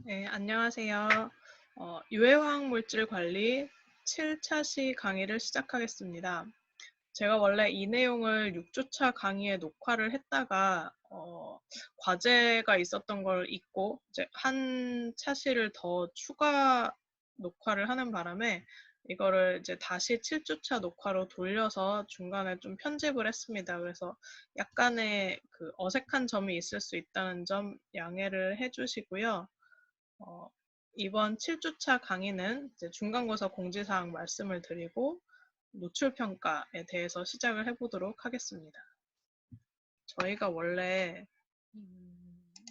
네, 안녕하세요. 유해화학 물질 관리 7차 시 강의를 시작하겠습니다. 제가 원래 이 내용을 6주차 강의에 녹화를 했다가 과제가 있었던 걸 잊고 이제 한 차시를 더 추가 녹화를 하는 바람에 이거를 이제 다시 7주차 녹화로 돌려서 중간에 좀 편집을 했습니다. 그래서 약간의 그 어색한 점이 있을 수 있다는 점 양해를 해주시고요. 이번 7주차 강의는 이제 중간고사 공지사항 말씀을 드리고 노출평가에 대해서 시작을 해보도록 하겠습니다. 저희가 원래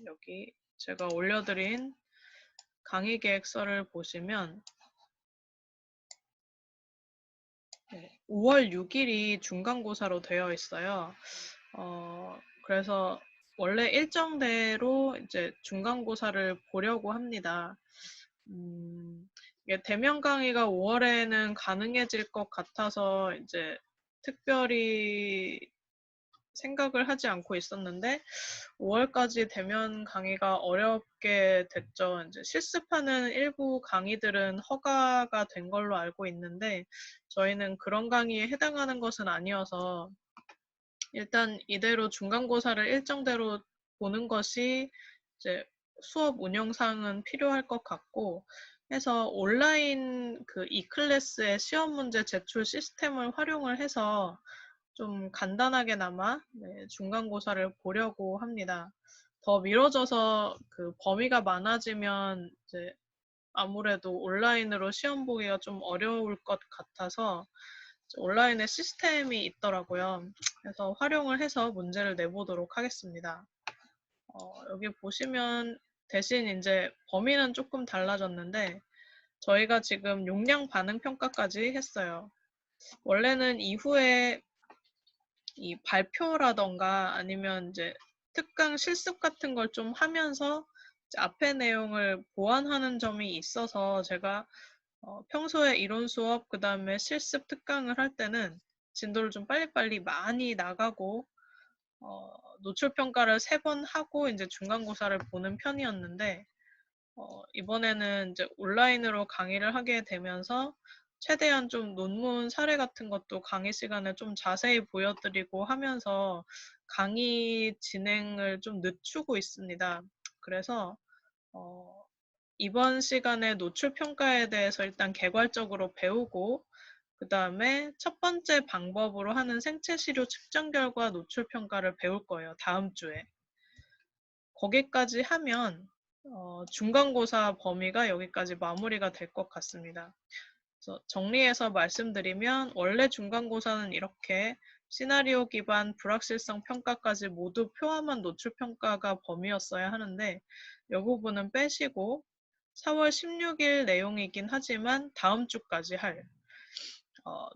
여기 제가 올려드린 강의 계획서를 보시면 5월 6일이 중간고사로 되어 있어요. 그래서 원래 일정대로 이제 중간고사를 보려고 합니다. 이게 대면 강의가 5월에는 가능해질 것 같아서 이제 특별히 생각을 하지 않고 있었는데 5월까지 대면 강의가 어렵게 됐죠. 이제 실습하는 일부 강의들은 허가가 된 걸로 알고 있는데 저희는 그런 강의에 해당하는 것은 아니어서 일단 이대로 중간고사를 일정대로 보는 것이 이제 수업 운영상은 필요할 것 같고 해서 온라인 그 e클래스의 시험 문제 제출 시스템을 활용을 해서 좀 간단하게나마 중간고사를 보려고 합니다. 더 미뤄져서 그 범위가 많아지면 이제 아무래도 온라인으로 시험 보기가 좀 어려울 것 같아서 온라인에 시스템이 있더라고요. 그래서 활용을 해서 문제를 내보도록 하겠습니다. 여기 보시면 대신 이제 범위는 조금 달라졌는데 저희가 지금 용량 반응 평가까지 했어요. 원래는 이후에 이 발표라던가 아니면 이제 특강 실습 같은 걸 좀 하면서 앞에 내용을 보완하는 점이 있어서 제가 평소에 이론 수업 그다음에 실습 특강을 할 때는 진도를 좀 빨리빨리 많이 나가고 노출 평가를 3번 하고 이제 중간고사를 보는 편이었는데 이번에는 이제 온라인으로 강의를 하게 되면서 최대한 좀 논문 사례 같은 것도 강의 시간에 좀 자세히 보여드리고 하면서 강의 진행을 좀 늦추고 있습니다. 그래서 이번 시간에 노출 평가에 대해서 일단 개괄적으로 배우고 그 다음에 첫 번째 방법으로 하는 생체 시료 측정 결과 노출 평가를 배울 거예요. 다음 주에. 거기까지 하면 중간고사 범위가 여기까지 마무리가 될 것 같습니다. 그래서 정리해서 말씀드리면 원래 중간고사는 이렇게 시나리오 기반 불확실성 평가까지 모두 포함한 노출 평가가 범위였어야 하는데 이 부분은 빼시고 4월 16일 내용이긴 하지만 다음 주까지 할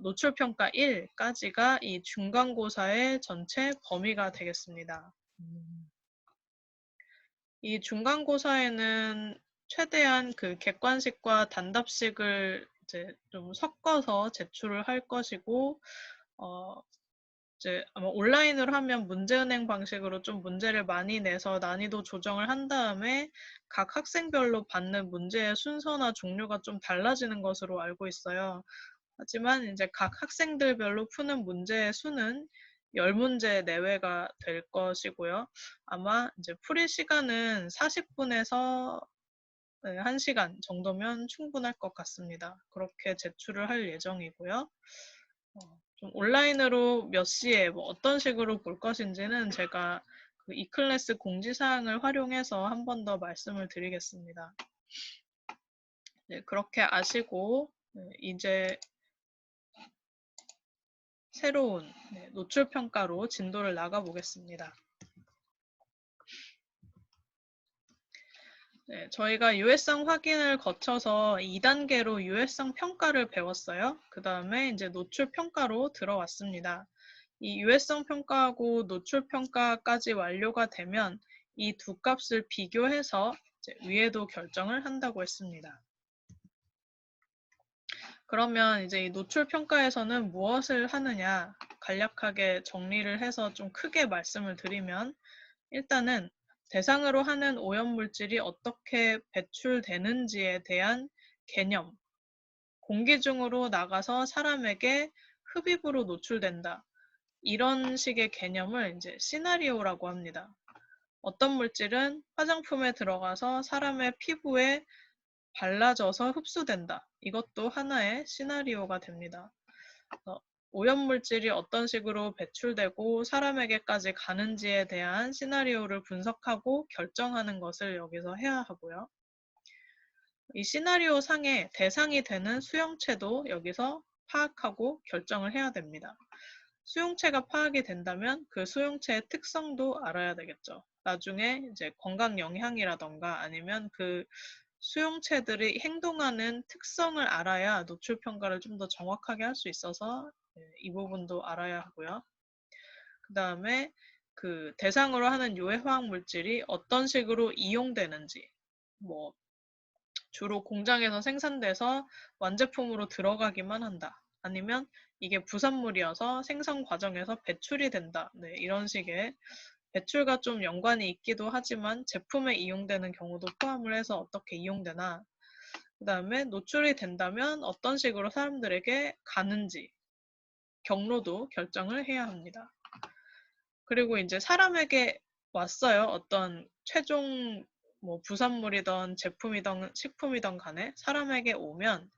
노출 평가 1까지가 이 중간고사의 전체 범위가 되겠습니다. 이 중간고사에는 최대한 그 객관식과 단답식을 이제 좀 섞어서 제출을 할 것이고, 이제 아마 온라인으로 하면 문제은행 방식으로 좀 문제를 많이 내서 난이도 조정을 한 다음에 각 학생별로 받는 문제의 순서나 종류가 좀 달라지는 것으로 알고 있어요. 하지만 이제 각 학생들별로 푸는 문제의 수는 10문제 내외가 될 것이고요. 아마 이제 풀이 시간은 40분에서 1시간 정도면 충분할 것 같습니다. 그렇게 제출을 할 예정이고요. 좀 온라인으로 몇 시에 뭐 어떤 식으로 볼 것인지는 제가 그 e클래스 공지사항을 활용해서 한 번 더 말씀을 드리겠습니다. 네, 그렇게 아시고 이제 새로운 노출 평가로 진도를 나가 보겠습니다. 네, 저희가 유해성 확인을 거쳐서 2단계로 유해성 평가를 배웠어요. 그 다음에 이제 노출 평가로 들어왔습니다. 이 유해성 평가하고 노출 평가까지 완료가 되면 이 두 값을 비교해서 이제 위에도 결정을 한다고 했습니다. 그러면 이제 이 노출 평가에서는 무엇을 하느냐 간략하게 정리를 해서 좀 크게 말씀을 드리면 일단은 대상으로 하는 오염물질이 어떻게 배출되는지에 대한 개념, 공기 중으로 나가서 사람에게 흡입으로 노출된다. 이런 식의 개념을 이제 시나리오라고 합니다. 어떤 물질은 화장품에 들어가서 사람의 피부에 발라져서 흡수된다. 이것도 하나의 시나리오가 됩니다. 오염물질이 어떤 식으로 배출되고 사람에게까지 가는지에 대한 시나리오를 분석하고 결정하는 것을 여기서 해야 하고요. 이 시나리오 상의 대상이 되는 수용체도 여기서 파악하고 결정을 해야 됩니다. 수용체가 파악이 된다면 그 수용체의 특성도 알아야 되겠죠. 나중에 이제 건강 영향이라던가 아니면 그 수용체들이 행동하는 특성을 알아야 노출 평가를 좀 더 정확하게 할 수 있어서 이 부분도 알아야 하고요. 그 다음에 그 대상으로 하는 유해 화학 물질이 어떤 식으로 이용되는지, 뭐 주로 공장에서 생산돼서 완제품으로 들어가기만 한다. 아니면 이게 부산물이어서 생산 과정에서 배출이 된다. 네, 이런 식의 배출과 좀 연관이 있기도 하지만 제품에 이용되는 경우도 포함을 해서 어떻게 이용되나, 그 다음에 노출이 된다면 어떤 식으로 사람들에게 가는지 경로도 결정을 해야 합니다. 그리고 이제 사람에게 왔어요. 어떤 최종 뭐 부산물이던 제품이던 식품이던 간에 사람에게 오면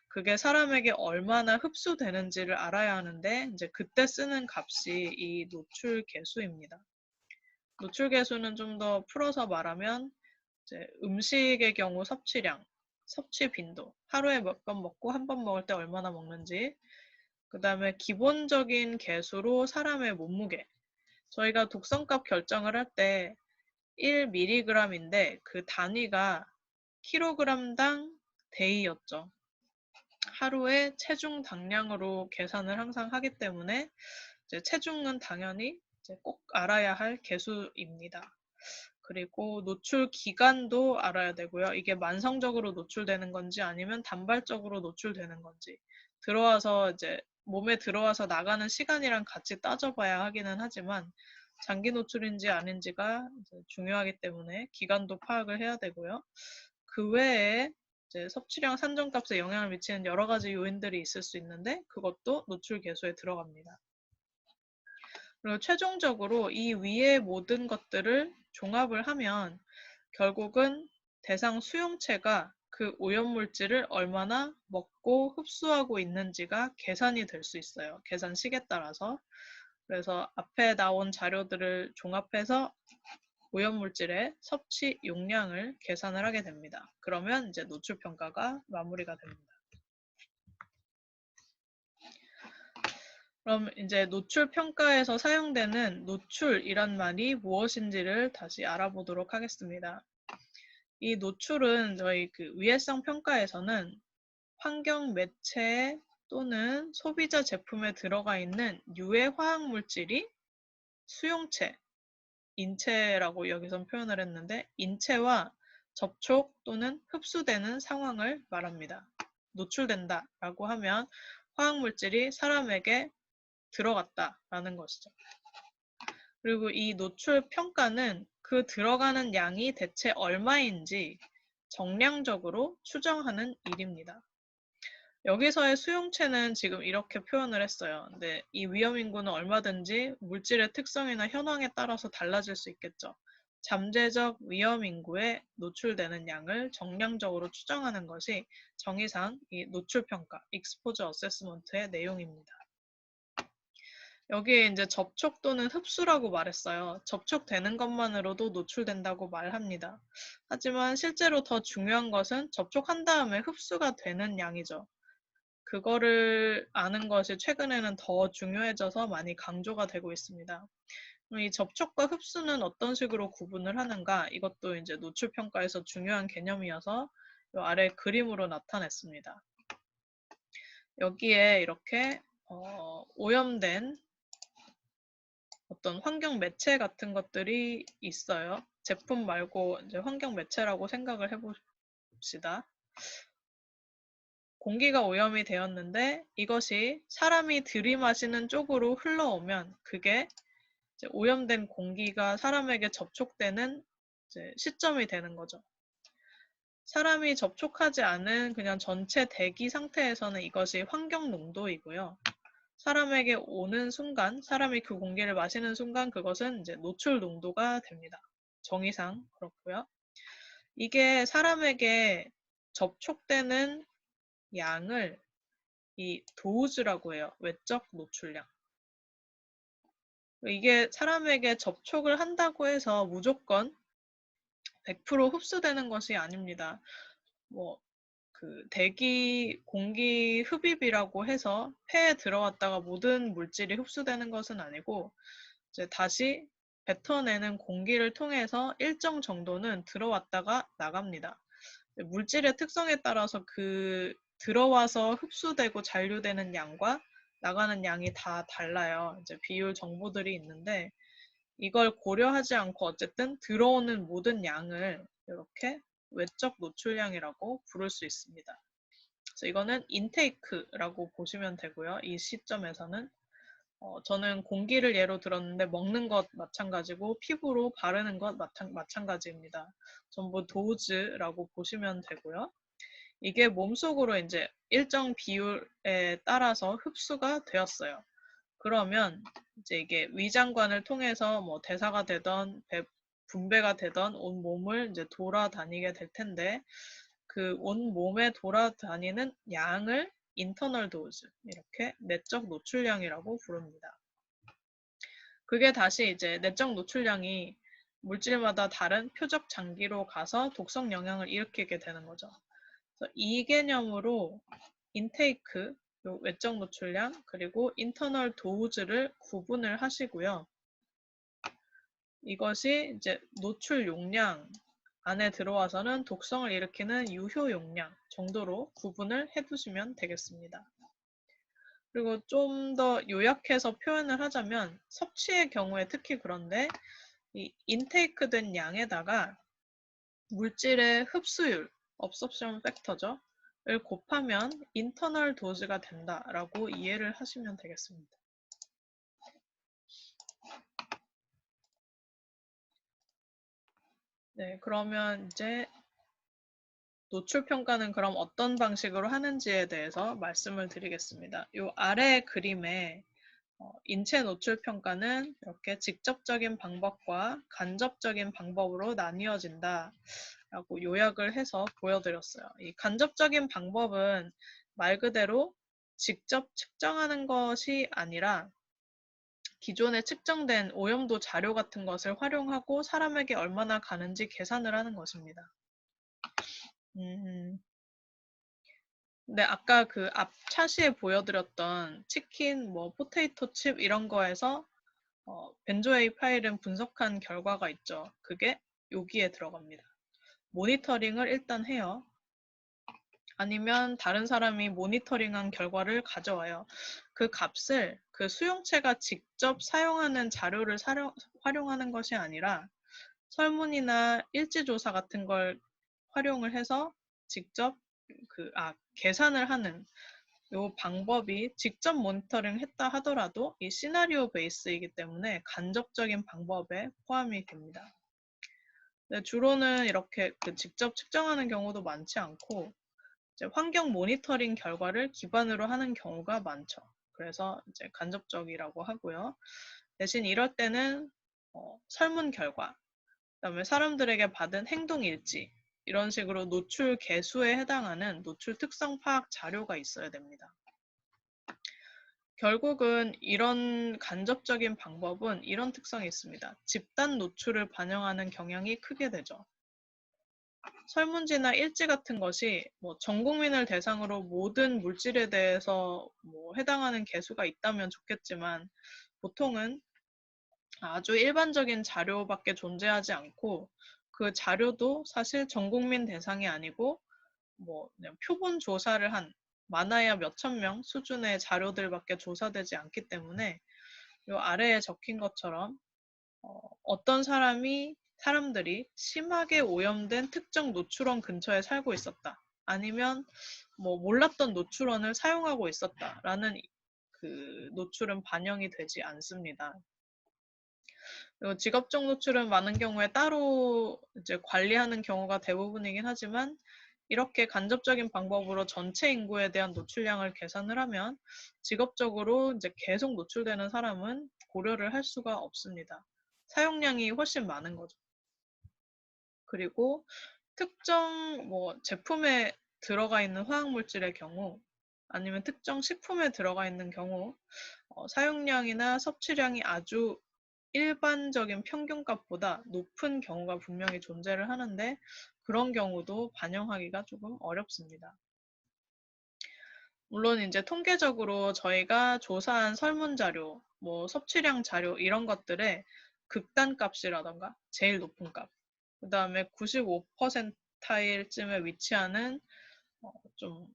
그게 사람에게 얼마나 흡수되는지를 알아야 하는데 이제 그때 쓰는 값이 이 노출 계수입니다. 노출 계수는 좀 더 풀어서 말하면 이제 음식의 경우 섭취량, 섭취 빈도, 하루에 몇 번 먹고 한 번 먹을 때 얼마나 먹는지, 그 다음에 기본적인 계수로 사람의 몸무게, 저희가 독성값 결정을 할 때 1mg인데 그 단위가 킬로그램당 데이였죠. 하루에 체중 당량으로 계산을 항상 하기 때문에 이제 체중은 당연히 이제 꼭 알아야 할 계수입니다. 그리고 노출 기간도 알아야 되고요. 이게 만성적으로 노출되는 건지 아니면 단발적으로 노출되는 건지, 들어와서 이제 몸에 들어와서 나가는 시간이랑 같이 따져봐야 하기는 하지만 장기 노출인지 아닌지가 중요하기 때문에 기간도 파악을 해야 되고요. 그 외에 이제 섭취량 산정값에 영향을 미치는 여러 가지 요인들이 있을 수 있는데 그것도 노출 계수에 들어갑니다. 그리고 최종적으로 이 위의 모든 것들을 종합을 하면 결국은 대상 수용체가 그 오염물질을 얼마나 먹고 흡수하고 있는지가 계산이 될 수 있어요. 계산식에 따라서. 그래서 앞에 나온 자료들을 종합해서 오염물질의 섭취 용량을 계산을 하게 됩니다. 그러면 이제 노출 평가가 마무리가 됩니다. 그럼 이제 노출 평가에서 사용되는 노출이란 말이 무엇인지를 다시 알아보도록 하겠습니다. 이 노출은 저희 그 위해성 평가에서는 환경 매체 또는 소비자 제품에 들어가 있는 유해 화학 물질이 수용체, 인체라고 여기선 표현을 했는데 인체와 접촉 또는 흡수되는 상황을 말합니다. 노출된다 라고 하면 화학물질이 사람에게 들어갔다라는 것이죠. 그리고 이 노출 평가는 그 들어가는 양이 대체 얼마인지 정량적으로 추정하는 일입니다. 여기서의 수용체는 지금 이렇게 표현을 했어요. 근데 이 위험인구는 얼마든지 물질의 특성이나 현황에 따라서 달라질 수 있겠죠. 잠재적 위험인구에 노출되는 양을 정량적으로 추정하는 것이 정의상 이 노출평가, Exposure Assessment의 내용입니다. 여기에 이제 접촉 또는 흡수라고 말했어요. 접촉되는 것만으로도 노출된다고 말합니다. 하지만 실제로 더 중요한 것은 접촉한 다음에 흡수가 되는 양이죠. 그거를 아는 것이 최근에는 더 중요해져서 많이 강조가 되고 있습니다. 이 접촉과 흡수는 어떤 식으로 구분을 하는가? 이것도 이제 노출 평가에서 중요한 개념이어서 이 아래 그림으로 나타냈습니다. 여기에 이렇게 오염된 어떤 환경 매체 같은 것들이 있어요. 제품 말고 이제 환경 매체라고 생각을 해봅시다. 공기가 오염이 되었는데 이것이 사람이 들이마시는 쪽으로 흘러오면 그게 이제 오염된 공기가 사람에게 접촉되는 이제 시점이 되는 거죠. 사람이 접촉하지 않은 그냥 전체 대기 상태에서는 이것이 환경 농도이고요. 사람에게 오는 순간, 사람이 그 공기를 마시는 순간 그것은 이제 노출 농도가 됩니다. 정의상 그렇고요. 이게 사람에게 접촉되는 양을 이 도우즈라고 해요. 외적 노출량. 이게 사람에게 접촉을 한다고 해서 무조건 100% 흡수되는 것이 아닙니다. 뭐 대기 공기 흡입이라고 해서 폐에 들어왔다가 모든 물질이 흡수되는 것은 아니고 이제 다시 뱉어내는 공기를 통해서 일정 정도는 들어왔다가 나갑니다. 물질의 특성에 따라서 그 들어와서 흡수되고 잔류되는 양과 나가는 양이 다 달라요. 이제 비율 정보들이 있는데 이걸 고려하지 않고 어쨌든 들어오는 모든 양을 이렇게 외적 노출량이라고 부를 수 있습니다. 그래서 이거는 인테이크라고 보시면 되고요. 이 시점에서는 저는 공기를 예로 들었는데 먹는 것 마찬가지고 피부로 바르는 것 마찬가지입니다. 전부 도즈라고 보시면 되고요. 이게 몸속으로 이제 일정 비율에 따라서 흡수가 되었어요. 그러면 이제 이게 위장관을 통해서 뭐 대사가 되던 분배가 되던 온 몸을 이제 돌아다니게 될 텐데 그 온 몸에 돌아다니는 양을 인터널 도즈, 이렇게 내적 노출량이라고 부릅니다. 그게 다시 이제 내적 노출량이 물질마다 다른 표적 장기로 가서 독성 영향을 일으키게 되는 거죠. 그래서 이 개념으로 인테이크, 외적 노출량, 그리고 인터널 도우즈를 구분을 하시고요. 이것이 이제 노출 용량 안에 들어와서는 독성을 일으키는 유효 용량 정도로 구분을 해두시면 되겠습니다. 그리고 좀 더 요약해서 표현을 하자면 섭취의 경우에 특히 그런데 이 인테이크된 양에다가 물질의 흡수율, absorption factor죠. 를 곱하면 인터널 도즈가 된다라고 이해를 하시면 되겠습니다. 네, 그러면 이제 노출 평가는 그럼 어떤 방식으로 하는지에 대해서 말씀을 드리겠습니다. 이 아래 그림에 인체 노출 평가는 이렇게 직접적인 방법과 간접적인 방법으로 나뉘어진다 라고 요약을 해서 보여드렸어요. 이 간접적인 방법은 말 그대로 직접 측정하는 것이 아니라 기존에 측정된 오염도 자료 같은 것을 활용하고 사람에게 얼마나 가는지 계산을 하는 것입니다. 근데 아까 그 앞 차시에 보여드렸던 치킨, 뭐 포테이토 칩 이런 거에서 벤조에이 파일은 분석한 결과가 있죠. 그게 여기에 들어갑니다. 모니터링을 일단 해요. 아니면 다른 사람이 모니터링한 결과를 가져와요. 그 값을 그 수용체가 직접 사용하는 자료를 활용하는 것이 아니라 설문이나 일지조사 같은 걸 활용을 해서 직접 계산을 하는 이 방법이 직접 모니터링 했다 하더라도 이 시나리오 베이스이기 때문에 간접적인 방법에 포함이 됩니다. 주로는 이렇게 직접 측정하는 경우도 많지 않고 이제 환경 모니터링 결과를 기반으로 하는 경우가 많죠. 그래서 이제 간접적이라고 하고요. 대신 이럴 때는 설문 결과, 그다음에 사람들에게 받은 행동 일지, 이런 식으로 노출 개수에 해당하는 노출 특성 파악 자료가 있어야 됩니다. 결국은 이런 간접적인 방법은 이런 특성이 있습니다. 집단 노출을 반영하는 경향이 크게 되죠. 설문지나 일지 같은 것이 전 국민을 대상으로 모든 물질에 대해서 해당하는 개수가 있다면 좋겠지만 보통은 아주 일반적인 자료밖에 존재하지 않고 그 자료도 사실 전 국민 대상이 아니고 그냥 표본 조사를 한 많아야 몇천 명 수준의 자료들밖에 조사되지 않기 때문에 이 아래에 적힌 것처럼 어떤 사람들이 심하게 오염된 특정 노출원 근처에 살고 있었다. 아니면 몰랐던 노출원을 사용하고 있었다라는 그 노출은 반영이 되지 않습니다. 그리고 직업적 노출은 많은 경우에 따로 이제 관리하는 경우가 대부분이긴 하지만 이렇게 간접적인 방법으로 전체 인구에 대한 노출량을 계산을 하면 직업적으로 이제 계속 노출되는 사람은 고려를 할 수가 없습니다. 사용량이 훨씬 많은 거죠. 그리고 특정 뭐 제품에 들어가 있는 화학물질의 경우 아니면 특정 식품에 들어가 있는 경우 사용량이나 섭취량이 아주 일반적인 평균값보다 높은 경우가 분명히 존재를 하는데 그런 경우도 반영하기가 조금 어렵습니다. 물론 이제 통계적으로 저희가 조사한 설문자료, 뭐 섭취량 자료 이런 것들의 극단값이라던가 제일 높은 값, 그 다음에 95%일쯤에 위치하는 좀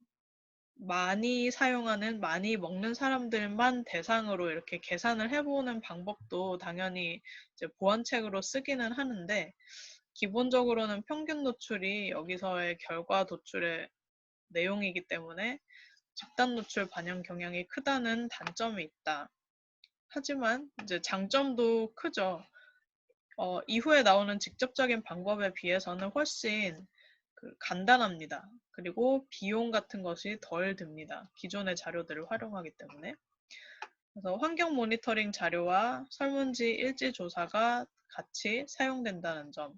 많이 사용하는, 많이 먹는 사람들만 대상으로 이렇게 계산을 해보는 방법도 당연히 이제 보완책으로 쓰기는 하는데 기본적으로는 평균 노출이 여기서의 결과 도출의 내용이기 때문에 집단 노출 반영 경향이 크다는 단점이 있다. 하지만 이제 장점도 크죠. 이후에 나오는 직접적인 방법에 비해서는 훨씬 간단합니다. 그리고 비용 같은 것이 덜 듭니다. 기존의 자료들을 활용하기 때문에. 그래서 환경 모니터링 자료와 설문지 일지 조사가 같이 사용된다는 점.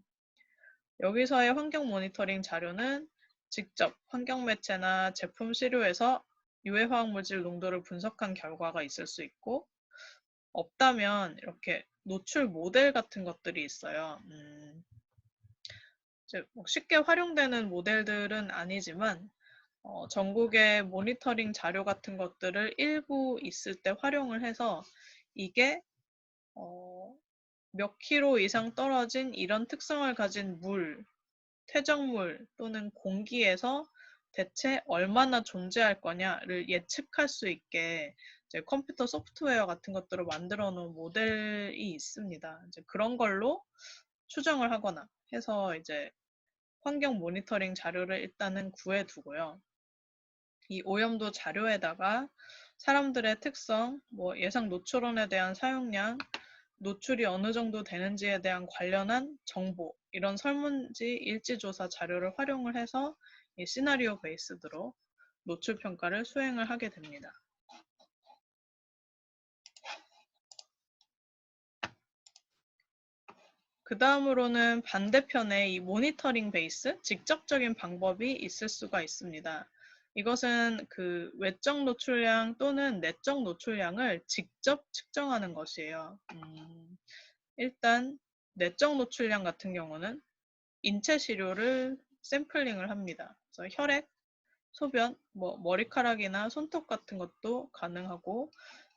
여기서의 환경 모니터링 자료는 직접 환경 매체나 제품 시료에서 유해 화학 물질 농도를 분석한 결과가 있을 수 있고 없다면 이렇게 노출 모델 같은 것들이 있어요. 이제 뭐 쉽게 활용되는 모델들은 아니지만 전국의 모니터링 자료 같은 것들을 일부 있을 때 활용을 해서 이게 몇 킬로 이상 떨어진 이런 특성을 가진 물, 퇴적물 또는 공기에서 대체 얼마나 존재할 거냐를 예측할 수 있게 이제 컴퓨터 소프트웨어 같은 것들을 만들어 놓은 모델이 있습니다. 이제 그런 걸로 추정을 하거나 해서 이제 환경 모니터링 자료를 일단은 구해두고요. 이 오염도 자료에다가 사람들의 특성, 뭐 예상 노출원에 대한 사용량, 노출이 어느 정도 되는지에 대한 관련한 정보, 이런 설문지 일지조사 자료를 활용을 해서 이 시나리오 베이스드로 노출 평가를 수행을 하게 됩니다. 그 다음으로는 반대편에 이 모니터링 베이스, 직접적인 방법이 있을 수가 있습니다. 이것은 그 외적 노출량 또는 내적 노출량을 직접 측정하는 것이에요. 일단 내적 노출량 같은 경우는 인체 시료를 샘플링을 합니다. 그래서 혈액, 소변, 뭐 머리카락이나 손톱 같은 것도 가능하고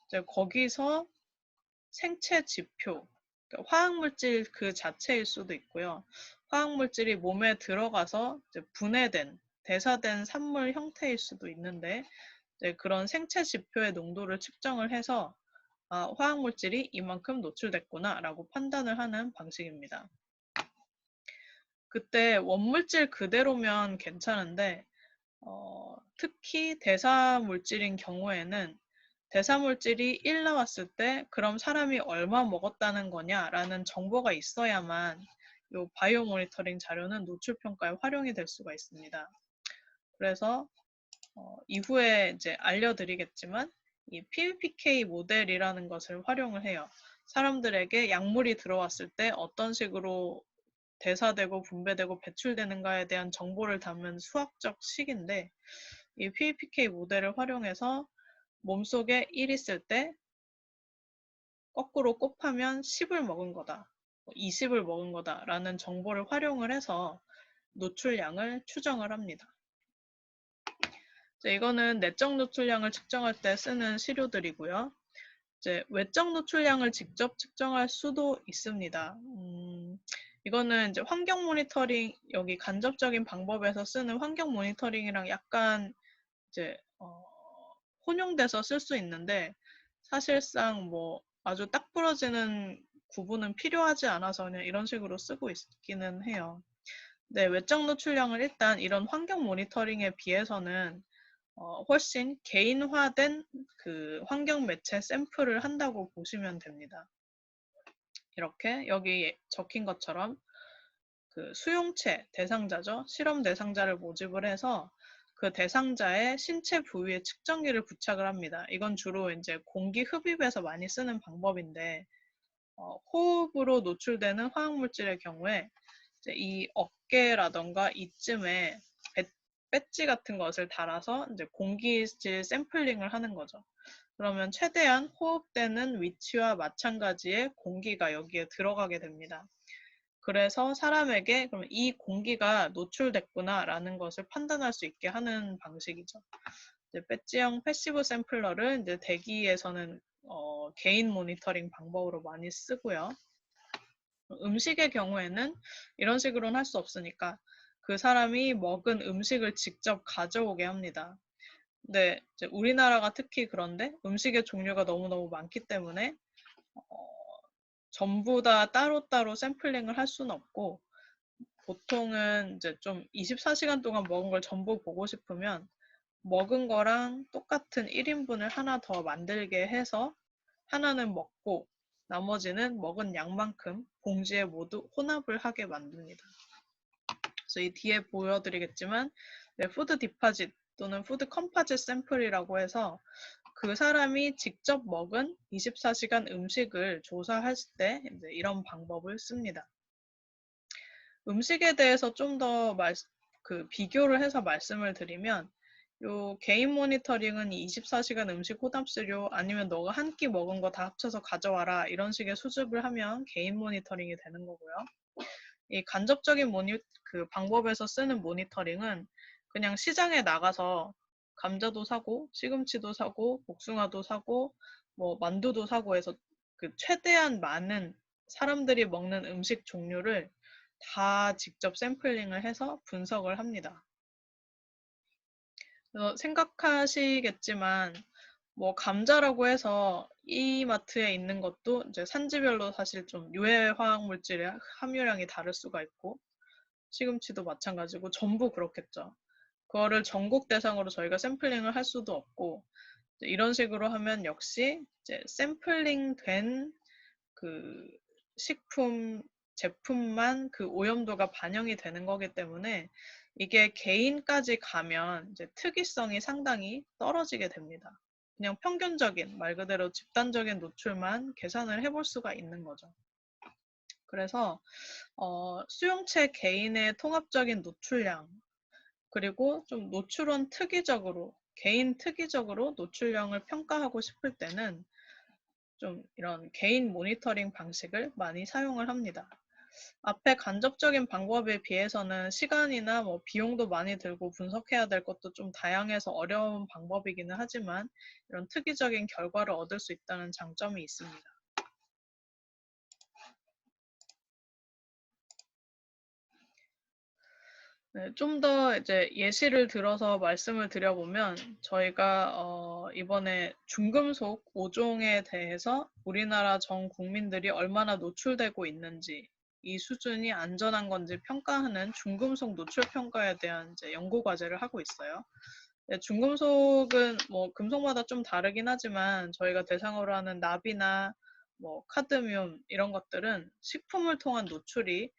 이제 거기서 생체 지표, 그러니까 화학물질 그 자체일 수도 있고요. 화학물질이 몸에 들어가서 이제 분해된, 대사된 산물 형태일 수도 있는데 그런 생체 지표의 농도를 측정을 해서 화학물질이 이만큼 노출됐구나 라고 판단을 하는 방식입니다. 그때 원물질 그대로면 괜찮은데 특히 대사물질인 경우에는 대사물질이 1 나왔을 때 그럼 사람이 얼마 먹었다는 거냐라는 정보가 있어야만 이 바이오 모니터링 자료는 노출 평가에 활용이 될 수가 있습니다. 그래서 이후에 이제 알려드리겠지만 이 PBPK 모델이라는 것을 활용을 해요. 사람들에게 약물이 들어왔을 때 어떤 식으로 대사되고 분배되고 배출되는가에 대한 정보를 담은 수학적 식인데 이 PBPK 모델을 활용해서 몸속에 1 있을 때 거꾸로 곱하면 10을 먹은 거다, 20을 먹은 거다 라는 정보를 활용을 해서 노출량을 추정을 합니다. 이거는 내적 노출량을 측정할 때 쓰는 시료들이고요. 이제 외적 노출량을 직접 측정할 수도 있습니다. 이거는 이제 환경 모니터링, 여기 간접적인 방법에서 쓰는 환경 모니터링이랑 약간 이제 혼용돼서 쓸 수 있는데 사실상 뭐 아주 딱 부러지는 구분은 필요하지 않아서 그냥 이런 식으로 쓰고 있기는 해요. 네, 외적 노출량을 일단 이런 환경 모니터링에 비해서는 훨씬 개인화된 그 환경 매체 샘플을 한다고 보시면 됩니다. 이렇게 여기 적힌 것처럼 그 수용체 대상자죠. 실험 대상자를 모집을 해서 그 대상자의 신체 부위에 측정기를 부착을 합니다. 이건 주로 이제 공기 흡입에서 많이 쓰는 방법인데 호흡으로 노출되는 화학물질의 경우에 이제 이 어깨라던가 이쯤에 배지 같은 것을 달아서 이제 공기질 샘플링을 하는 거죠. 그러면 최대한 호흡되는 위치와 마찬가지의 공기가 여기에 들어가게 됩니다. 그래서 사람에게 그럼 이 공기가 노출됐구나라는 것을 판단할 수 있게 하는 방식이죠. 이제 배지형 패시브 샘플러를 이제 대기에서는 개인 모니터링 방법으로 많이 쓰고요. 음식의 경우에는 이런 식으로는 할 수 없으니까 그 사람이 먹은 음식을 직접 가져오게 합니다. 근데 이제 우리나라가 특히 그런데 음식의 종류가 너무너무 많기 때문에 전부 다 따로따로 샘플링을 할 수는 없고 보통은 이제 좀 24시간 동안 먹은 걸 전부 보고 싶으면 먹은 거랑 똑같은 1인분을 하나 더 만들게 해서 하나는 먹고 나머지는 먹은 양만큼 봉지에 모두 혼합을 하게 만듭니다. 그래서 이 뒤에 보여드리겠지만 푸드 디파짓 또는 푸드 컴파짓 샘플이라고 해서 그 사람이 직접 먹은 24시간 음식을 조사할 때 이제 이런 방법을 씁니다. 음식에 대해서 좀 더 비교를 해서 말씀을 드리면 요 개인 모니터링은 24시간 음식 혼합수료 아니면 너가 한 끼 먹은 거 다 합쳐서 가져와라 이런 식의 수줍을 하면 개인 모니터링이 되는 거고요. 이 간접적인 방법에서 쓰는 모니터링은 그냥 시장에 나가서 감자도 사고 시금치도 사고 복숭아도 사고 뭐 만두도 사고 해서 그 최대한 많은 사람들이 먹는 음식 종류를 다 직접 샘플링을 해서 분석을 합니다. 그래서 생각하시겠지만 뭐 감자라고 해서 이마트에 있는 것도 이제 산지별로 사실 좀 유해 화학 물질의 함유량이 다를 수가 있고 시금치도 마찬가지고 전부 그렇겠죠. 그거를 전국 대상으로 저희가 샘플링을 할 수도 없고 이런 식으로 하면 역시 이제 샘플링 된 그 식품 제품만 그 오염도가 반영이 되는 거기 때문에 이게 개인까지 가면 이제 특이성이 상당히 떨어지게 됩니다. 그냥 평균적인 말 그대로 집단적인 노출만 계산을 해볼 수가 있는 거죠. 그래서 수용체 개인의 통합적인 노출량 그리고 좀 노출원 특이적으로 개인 특이적으로 노출량을 평가하고 싶을 때는 좀 이런 개인 모니터링 방식을 많이 사용을 합니다. 앞에 간접적인 방법에 비해서는 시간이나 뭐 비용도 많이 들고 분석해야 될 것도 좀 다양해서 어려운 방법이기는 하지만 이런 특이적인 결과를 얻을 수 있다는 장점이 있습니다. 네, 좀 더 이제 예시를 들어서 말씀을 드려보면 저희가 이번에 중금속 5종에 대해서 우리나라 전 국민들이 얼마나 노출되고 있는지 이 수준이 안전한 건지 평가하는 중금속 노출 평가에 대한 이제 연구 과제를 하고 있어요. 네, 중금속은 뭐 금속마다 좀 다르긴 하지만 저희가 대상으로 하는 납이나 뭐 카드뮴 이런 것들은 식품을 통한 노출이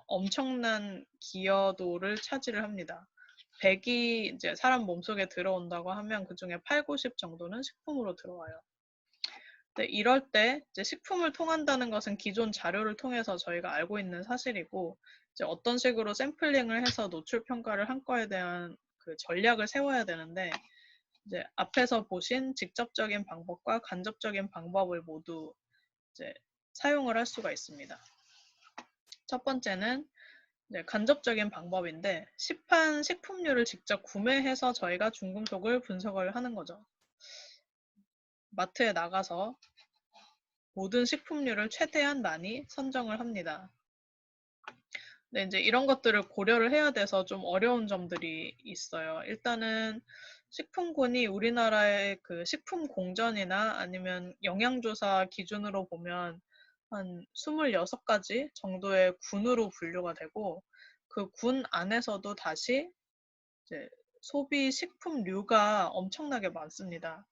엄청난 기여도를 차지를 합니다. 100이 이제 사람 몸속에 들어온다고 하면 그중에 8, 90 정도는 식품으로 들어와요. 근데 이럴 때 이제 식품을 통한다는 것은 기존 자료를 통해서 저희가 알고 있는 사실이고 이제 어떤 식으로 샘플링을 해서 노출 평가를 한 거에 대한 그 전략을 세워야 되는데 이제 앞에서 보신 직접적인 방법과 간접적인 방법을 모두 이제 사용을 할 수가 있습니다. 첫 번째는 간접적인 방법인데 시판 식품류를 직접 구매해서 저희가 중금속을 분석을 하는 거죠. 마트에 나가서 모든 식품류를 최대한 많이 선정을 합니다. 근데 이제 이런 것들을 고려를 해야 돼서 좀 어려운 점들이 있어요. 일단은 식품군이 우리나라의 그 식품공전이나 아니면 영양조사 기준으로 보면 한 26가지 정도의 군으로 분류가 되고 그 군 안에서도 다시 이제 소비 식품류가 엄청나게 많습니다.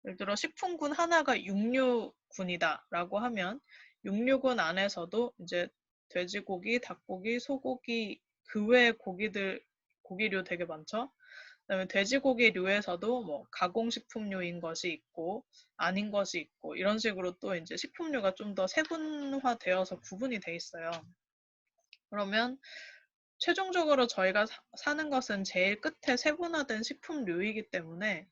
예를 들어 식품군 하나가 육류군이다라고 하면 육류군 안에서도 이제 돼지고기, 닭고기, 소고기 그 외의 고기류 되게 많죠. 그다음에 돼지고기류에서도 뭐 가공식품류인 것이 있고 아닌 것이 있고 이런 식으로 또 이제 식품류가 좀 더 세분화되어서 구분이 돼 있어요. 그러면 최종적으로 저희가 사는 것은 제일 끝에 세분화된 식품류이기 때문에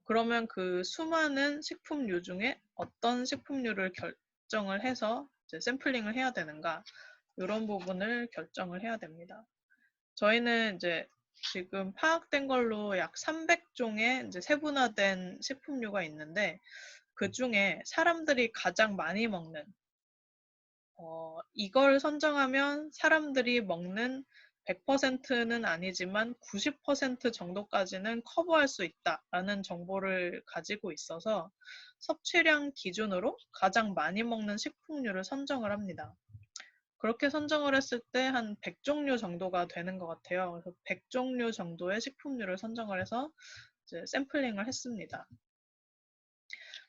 그러면 그 수많은 식품류 중에 어떤 식품류를 결정을 해서 이제 샘플링을 해야 되는가 이런 부분을 결정을 해야 됩니다. 저희는 이제 지금 파악된 걸로 약 300종의 이제 세분화된 식품류가 있는데 그 중에 사람들이 가장 많이 먹는 이걸 선정하면 사람들이 먹는 100%는 아니지만 90% 정도까지는 커버할 수 있다라는 정보를 가지고 있어서 섭취량 기준으로 가장 많이 먹는 식품류를 선정을 합니다. 그렇게 선정을 했을 때 한 100종류 정도가 되는 것 같아요. 그래서 100종류 정도의 식품류를 선정을 해서 이제 샘플링을 했습니다.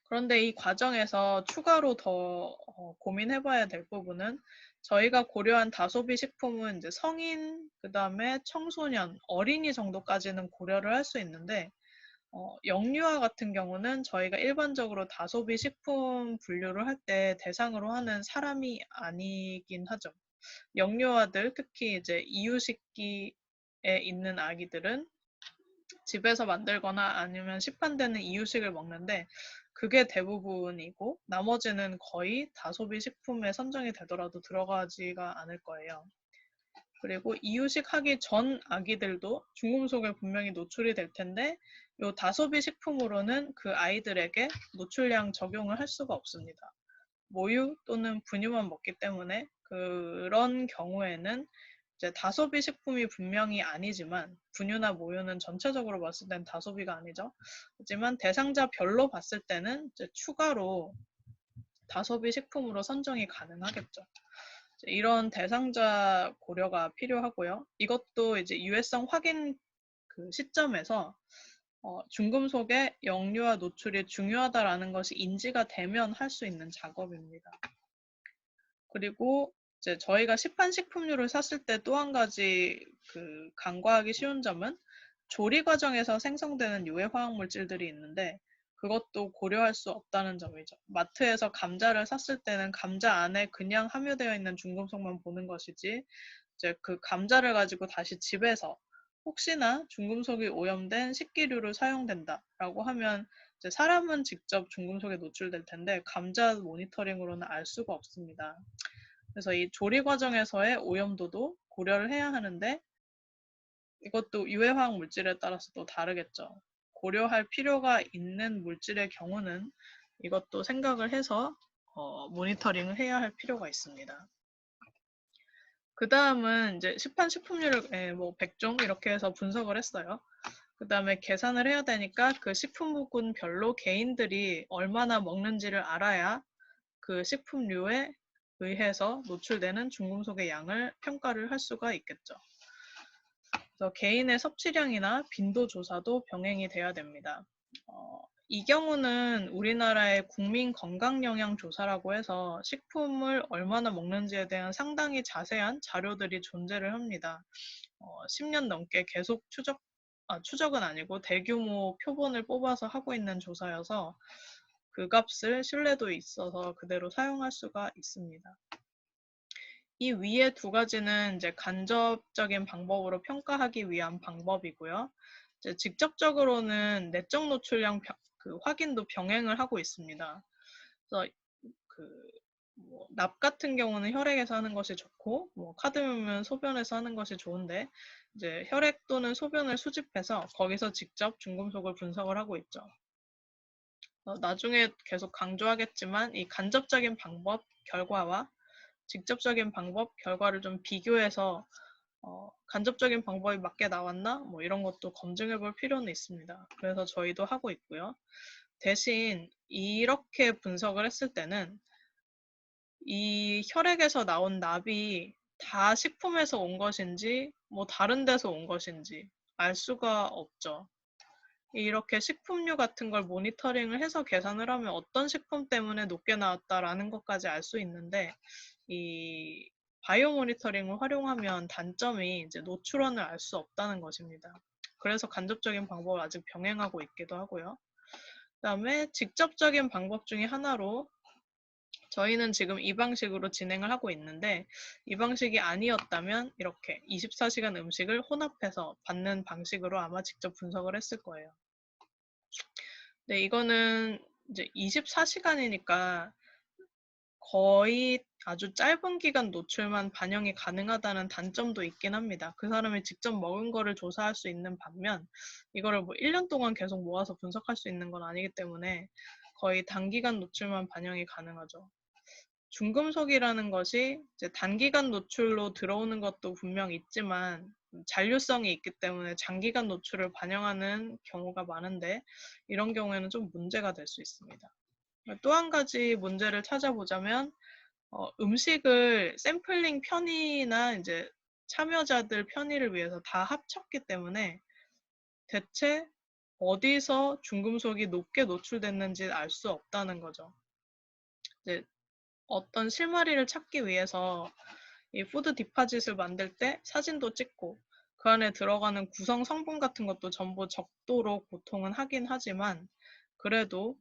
그런데 이 과정에서 추가로 더 고민해봐야 될 부분은 저희가 고려한 다소비 식품은 이제 성인, 그 다음에 청소년, 어린이 정도까지는 고려를 할 수 있는데 영유아 같은 경우는 저희가 일반적으로 다소비 식품 분류를 할 때 대상으로 하는 사람이 아니긴 하죠. 영유아들, 특히 이제 이유식기에 있는 아기들은 집에서 만들거나 아니면 시판되는 이유식을 먹는데 그게 대부분이고 나머지는 거의 다소비 식품에 선정이 되더라도 들어가지가 않을 거예요. 그리고 이유식 하기 전 아기들도 중금속에 분명히 노출이 될 텐데 이 다소비 식품으로는 그 아이들에게 노출량 적용을 할 수가 없습니다. 모유 또는 분유만 먹기 때문에 그런 경우에는 이제 다소비 식품이 분명히 아니지만 분유나 모유는 전체적으로 봤을 땐 다소비가 아니죠. 하지만 대상자별로 봤을 때는 이제 추가로 다소비 식품으로 선정이 가능하겠죠. 이런 대상자 고려가 필요하고요. 이것도 이제 유해성 확인 그 시점에서 중금속의 영유아 노출이 중요하다라는 것이 인지가 되면 할 수 있는 작업입니다. 그리고 이제 저희가 시판식품류를 샀을 때 또 한 가지 그 간과하기 쉬운 점은 조리 과정에서 생성되는 유해 화학 물질들이 있는데 그것도 고려할 수 없다는 점이죠. 마트에서 감자를 샀을 때는 감자 안에 그냥 함유되어 있는 중금속만 보는 것이지 이제 그 감자를 가지고 다시 집에서 혹시나 중금속이 오염된 식기류를 사용된다라고 하면 이제 사람은 직접 중금속에 노출될 텐데 감자 모니터링으로는 알 수가 없습니다. 그래서 이 조리 과정에서의 오염도도 고려를 해야 하는데 이것도 유해화학 물질에 따라서 또 다르겠죠. 고려할 필요가 있는 물질의 경우는 이것도 생각을 해서 모니터링을 해야 할 필요가 있습니다. 그 다음은 이제 시판 식품류를 뭐 100종 이렇게 해서 분석을 했어요. 그 다음에 계산을 해야 되니까 그 식품부군별로 개인들이 얼마나 먹는지를 알아야 그 식품류에 의해서 노출되는 중금속의 양을 평가를 할 수가 있겠죠. 그래서 개인의 섭취량이나 빈도 조사도 병행이 돼야 됩니다. 이 경우는 우리나라의 국민 건강 영양 조사라고 해서 식품을 얼마나 먹는지에 대한 상당히 자세한 자료들이 존재를 합니다. 10년 넘게 계속 추적은 아니고 대규모 표본을 뽑아서 하고 있는 조사여서 그 값을 신뢰도 있어서 그대로 사용할 수가 있습니다. 이 위에 두 가지는 이제 간접적인 방법으로 평가하기 위한 방법이고요. 이제 직접적으로는 내적 노출량 그 확인도 병행을 하고 있습니다. 그래서 납 같은 경우는 혈액에서 하는 것이 좋고, 카드뮴은 소변에서 하는 것이 좋은데, 이제 혈액 또는 소변을 수집해서 거기서 직접 중금속을 분석을 하고 있죠. 나중에 계속 강조하겠지만 이 간접적인 방법 결과와 직접적인 방법 결과를 좀 비교해서 간접적인 방법이 맞게 나왔나? 뭐 이런 것도 검증해 볼 필요는 있습니다. 그래서 저희도 하고 있고요. 대신 이렇게 분석을 했을 때는 이 혈액에서 나온 납이 다 식품에서 온 것인지 뭐 다른 데서 온 것인지 알 수가 없죠. 이렇게 식품류 같은 걸 모니터링을 해서 계산을 하면 어떤 식품 때문에 높게 나왔다라는 것까지 알 수 있는데, 이 바이오 모니터링을 활용하면 단점이 이제 노출원을 알 수 없다는 것입니다. 그래서 간접적인 방법을 아직 병행하고 있기도 하고요. 그다음에 직접적인 방법 중에 하나로 저희는 지금 이 방식으로 진행을 하고 있는데, 이 방식이 아니었다면 이렇게 24시간 음식을 혼합해서 받는 방식으로 아마 직접 분석을 했을 거예요. 네, 이거는 이제 24시간이니까 거의 아주 짧은 기간 노출만 반영이 가능하다는 단점도 있긴 합니다. 그 사람이 직접 먹은 거를 조사할 수 있는 반면, 이거를 뭐 1년 동안 계속 모아서 분석할 수 있는 건 아니기 때문에 거의 단기간 노출만 반영이 가능하죠. 중금속이라는 것이 이제 단기간 노출로 들어오는 것도 분명 있지만 잔류성이 있기 때문에 장기간 노출을 반영하는 경우가 많은데, 이런 경우에는 좀 문제가 될 수 있습니다. 또 한 가지 문제를 찾아보자면, 음식을 샘플링 편의나 이제 참여자들 편의를 위해서 다 합쳤기 때문에 대체 어디서 중금속이 높게 노출됐는지 알 수 없다는 거죠. 이제 어떤 실마리를 찾기 위해서 이 푸드 디파짓을 만들 때 사진도 찍고 그 안에 들어가는 구성 성분 같은 것도 전부 적도록 보통은 하긴 하지만, 그래도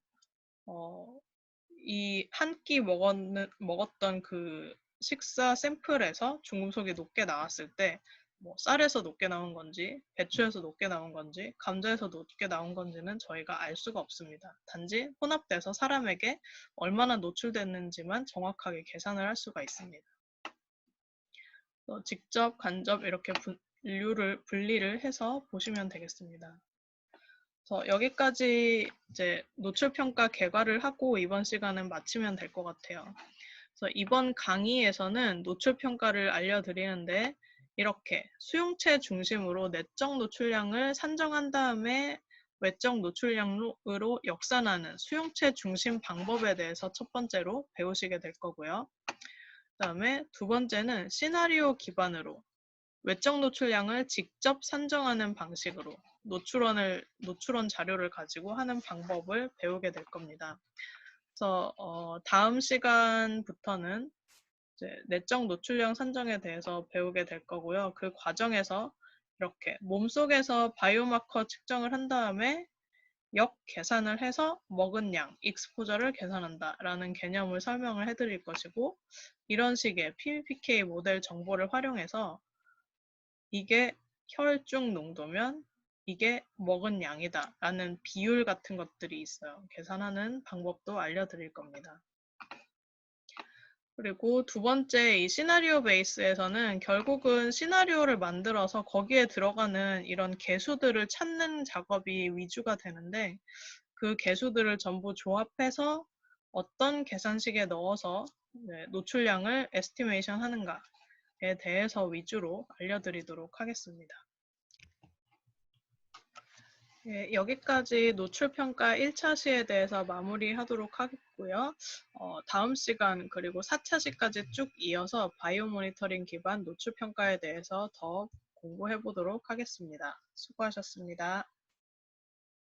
이 한 끼 먹었던 그 식사 샘플에서 중금속이 높게 나왔을 때 뭐 쌀에서 높게 나온 건지, 배추에서 높게 나온 건지, 감자에서 높게 나온 건지는 저희가 알 수가 없습니다. 단지 혼합돼서 사람에게 얼마나 노출됐는지만 정확하게 계산을 할 수가 있습니다. 직접, 간접 이렇게 분리를 해서 보시면 되겠습니다. 그래서 여기까지 이제 노출평가 개괄을 하고 이번 시간은 마치면 될 것 같아요. 그래서 이번 강의에서는 노출평가를 알려드리는데, 이렇게 수용체 중심으로 내적 노출량을 산정한 다음에 외적 노출량으로 역산하는 수용체 중심 방법에 대해서 첫 번째로 배우시게 될 거고요. 그 다음에 두 번째는 시나리오 기반으로 외적 노출량을 직접 산정하는 방식으로 노출원 자료를 가지고 하는 방법을 배우게 될 겁니다. 그래서 다음 시간부터는 이제 내적 노출량 산정에 대해서 배우게 될 거고요. 그 과정에서 이렇게 몸속에서 바이오마커 측정을 한 다음에 역 계산을 해서 먹은 양, 익스포저를 계산한다라는 개념을 설명을 해드릴 것이고, 이런 식의 PBPK 모델 정보를 활용해서 이게 혈중 농도면 이게 먹은 양이다 라는 비율 같은 것들이 있어요. 계산하는 방법도 알려드릴 겁니다. 그리고 두 번째, 이 시나리오 베이스에서는 결국은 시나리오를 만들어서 거기에 들어가는 이런 개수들을 찾는 작업이 위주가 되는데, 그 개수들을 전부 조합해서 어떤 계산식에 넣어서 노출량을 에스티메이션 하는가에 대해서 위주로 알려드리도록 하겠습니다. 네, 여기까지 노출평가 1차 시에 대해서 마무리하도록 하겠고요. 다음 시간 그리고 4차 시까지 쭉 이어서 바이오 모니터링 기반 노출평가에 대해서 더 공부해 보도록 하겠습니다. 수고하셨습니다.